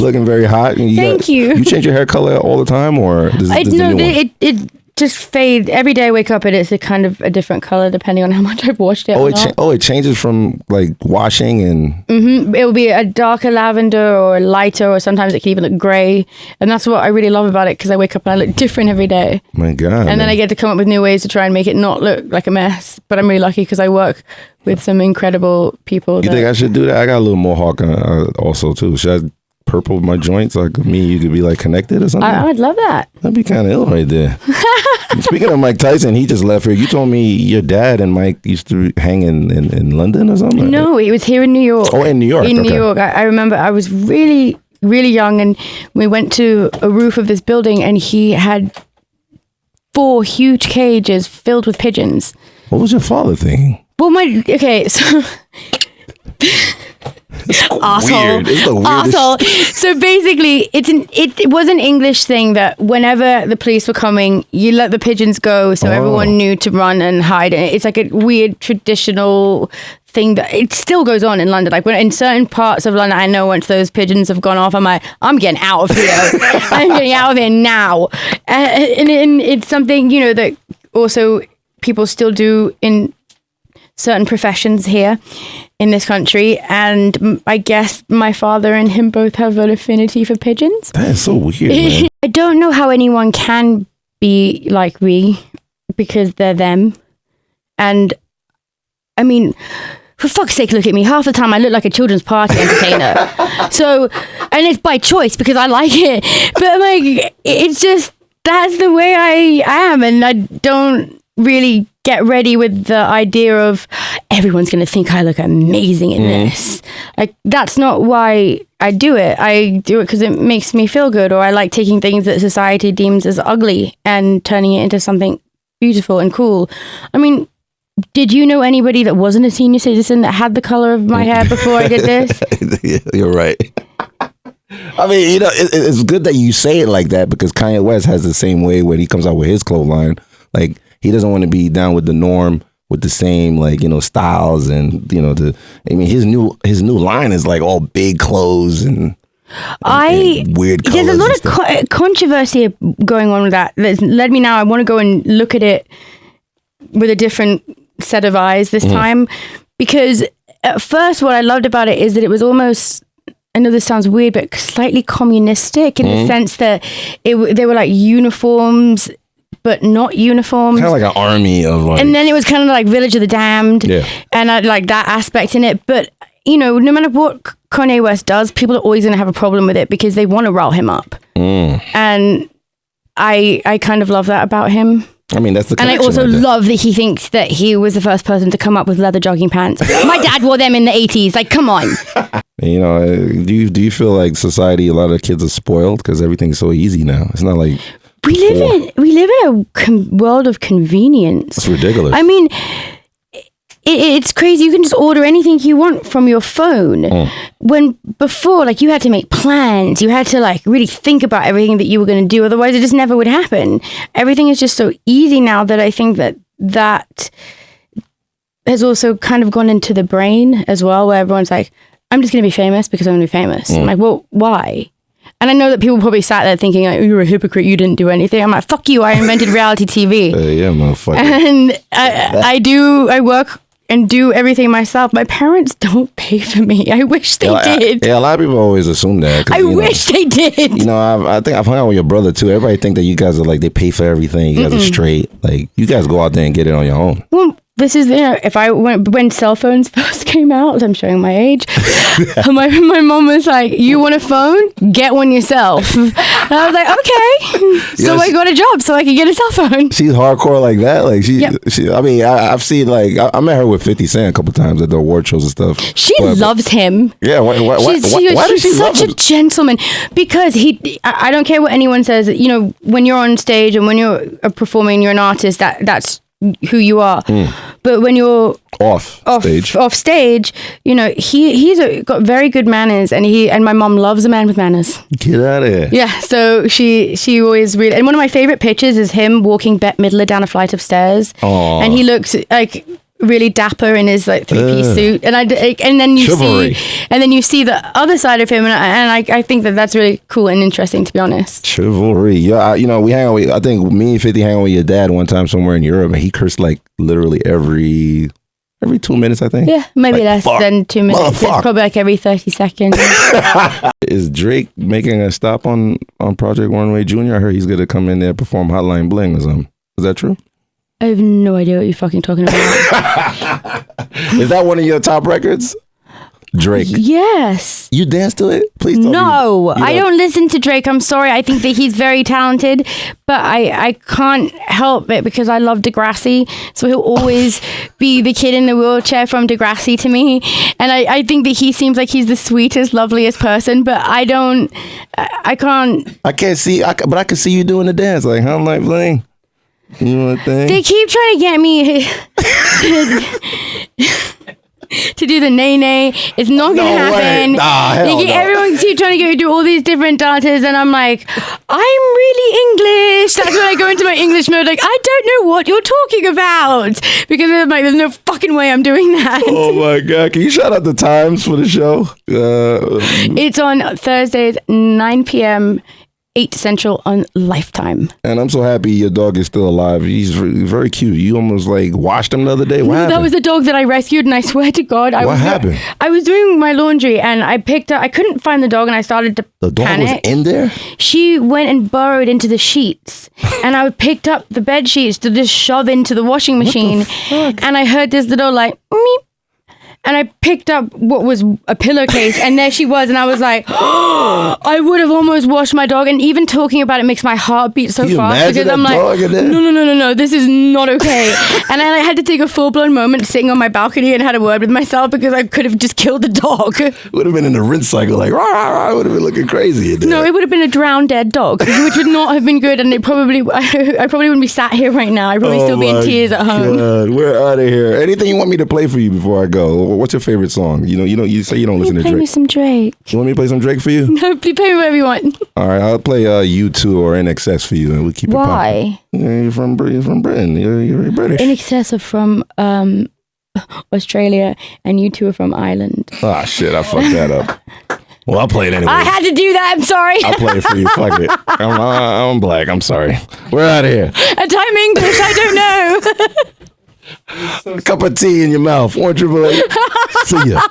looking very hot. And Thank you. You change your hair color all the time, or it just fades every day. I wake up and it's a kind of a different color depending on how much I've washed it. It changes from like washing and. It will be a darker lavender or a lighter, or sometimes it can even look grey, and that's what I really love about it because I wake up and I look different every day. My God! And then I get to come up with new ways to try and make it not look like a mess. But I'm really lucky because I work with some incredible people. You think I should do that? I got a little mohawk also too. Should I purple my joints like me? You could be like connected or something. I'd love that. That'd be kind of ill right there. Speaking of Mike Tyson, he just left here. You told me your dad and Mike used to hang in London or something. No, he was here in New York. Oh, in New York. In New York. I remember I was really, really young, and we went to a roof of this building, and he had 4 huge cages filled with pigeons. What was your father thinking? Well, so asshole. Asshole. So basically, it was an English thing that whenever the police were coming, you let the pigeons go, so everyone knew to run and hide. And it's like a weird traditional thing that it still goes on in London. Like when in certain parts of London, I know once those pigeons have gone off, I'm like, I'm getting out of here. I'm getting out of here now. And it's something, that also people still do in certain professions here in this country, and I guess my father and him both have an affinity for pigeons. That is so weird, man. I don't know how anyone can be like me because they're them. And I mean, for fuck's sake, look at me. Half the time I look like a children's party entertainer. So, and it's by choice because I like it. But like, it's just, that's the way I am, and I don't really get ready with the idea of everyone's going to think I look amazing in this. Like, that's not why I do it. I do it because it makes me feel good, or I like taking things that society deems as ugly and turning it into something beautiful and cool. I mean, did you know anybody that wasn't a senior citizen that had the color of my hair before I did this? Yeah, you're right. I mean, it's good that you say it like that, because Kanye West has the same way when he comes out with his clothes line. Like, he doesn't want to be down with the norm with the same, like, styles and, his new line is like all big clothes and weird colors. There's a lot of controversy going on with that. That's led me now. I want to go and look at it with a different set of eyes this time, because at first what I loved about it is that it was almost, I know this sounds weird, but slightly communistic in the sense that they were like uniforms, but not uniforms. Kind of like an army of like... And then it was kind of like Village of the Damned. Yeah. And I like that aspect in it. But, no matter what Kanye West does, people are always going to have a problem with it because they want to rile him up. And I kind of love that about him. I mean, that's the connection. And I also love that he thinks that he was the first person to come up with leather jogging pants. My dad wore them in the 80s. Like, come on. Do you feel like society, a lot of kids are spoiled because everything's so easy now? It's not like... We live in a world of convenience. It's ridiculous. I mean, it's crazy. You can just order anything you want from your phone. When before, like, you had to make plans. You had to like really think about everything that you were going to do. Otherwise, it just never would happen. Everything is just so easy now that I think that has also kind of gone into the brain as well, where everyone's like, I'm just going to be famous because I'm going to be famous. I'm like, well, why? And I know that people probably sat there thinking, like, you're a hypocrite, you didn't do anything. I'm like, fuck you, I invented reality TV. Yeah, motherfucker. And I work and do everything myself. My parents don't pay for me. I wish they did. A lot of people always assume that. I wish they did. I think I've hung out with your brother too. Everybody think that you guys are like, they pay for everything. You guys are straight. Like, you guys go out there and get it on your own. Well, this is when cell phones first came out, I'm showing my age. my mom was like, you want a phone? Get one yourself. And I was like, okay. So I got a job so I could get a cell phone. She's hardcore like that. Like she I mean, I've seen, like, I met her with 50 Cent a couple times at the award shows and stuff. She loves him. Yeah. Why does she love him? Such a gentleman, because I don't care what anyone says, when you're on stage and when you're performing, you're an artist, that's who you are. But when you're off stage, he's got very good manners, and my mom loves a man with manners. Get out of here. Yeah, so she always really, and one of my favorite pictures is him walking Bette Midler down a flight of stairs. Aww. And he looks like really dapper in his like 3-piece suit, and then you see the other side of him, and I think that's really cool and interesting, to be honest. Chivalry, yeah. We hang out with, I think me and 50 hang out with your dad one time somewhere in Europe, and he cursed like literally every 2 minutes, I think. Yeah, maybe like, less than 2 minutes. It's probably like every 30 seconds. Is Drake making a stop on Project Runway Junior? I heard he's gonna come in there perform Hotline Bling or something. Is that true? I have no idea what you're fucking talking about. Is that one of your top records? Drake. Yes. You dance to it? Please tell me. No, I don't listen to Drake. I'm sorry. I think that he's very talented, but I can't help it because I love Degrassi. So he'll always be the kid in the wheelchair from Degrassi to me. And I think that he seems like he's the sweetest, loveliest person, but I can't. I can't see, but I can see you doing the dance. Like, I'm like, bling. You know what I think? They keep trying to get me to do the nay. It's not going to happen. Hell no. Everyone keeps trying to get me to do all these different dances, and I'm like, I'm really English. That's when I go into my English mode. Like, I don't know what you're talking about, because I'm like, there's no fucking way I'm doing that. Oh my God. Can you shout out the times for the show? It's on Thursdays, 9 p.m., 8 Central on Lifetime. And I'm so happy your dog is still alive. He's very cute. You almost like washed him the other day. What happened? That was the dog that I rescued, and I swear to God, what happened? I was doing my laundry, and I couldn't find the dog, and I started to The dog panic. was in there? She went and burrowed into the sheets, and I picked up the bed sheets to just shove into the washing machine, and I heard this little like meep. And I picked up what was a pillowcase, and there she was, and I was like, oh, I would have almost washed my dog. And even talking about it makes my heart beat so fast, because I'm like, no, this is not okay. And I had to take a full-blown moment sitting on my balcony and had a word with myself, because I could have just killed the dog. Would have been in the rinse cycle, like, rah, rah, rah, would have been looking crazy. No, it would have been a drowned dead dog, which would not have been good, and I probably wouldn't be sat here right now. I'd probably still be in tears at home. God, we're out of here. Anything you want me to play for you before I go? What's your favorite song? You say you don't listen to Drake. Play me some Drake. You want me to play some Drake for you? No, play me whatever you want. All right, I'll play U2 or NXS for you, and we'll keep it popping. Why? Yeah, you're from Britain. You're British. NXS are from Australia, and you two are from Ireland. Ah, shit, I fucked that up. Well, I'll play it anyway. I had to do that. I'm sorry. I'll play it for you. Fuck it. I'm black. I'm sorry. We're out of here. And I'm English. I don't know. A cup of tea in your mouth. 1-888. See ya.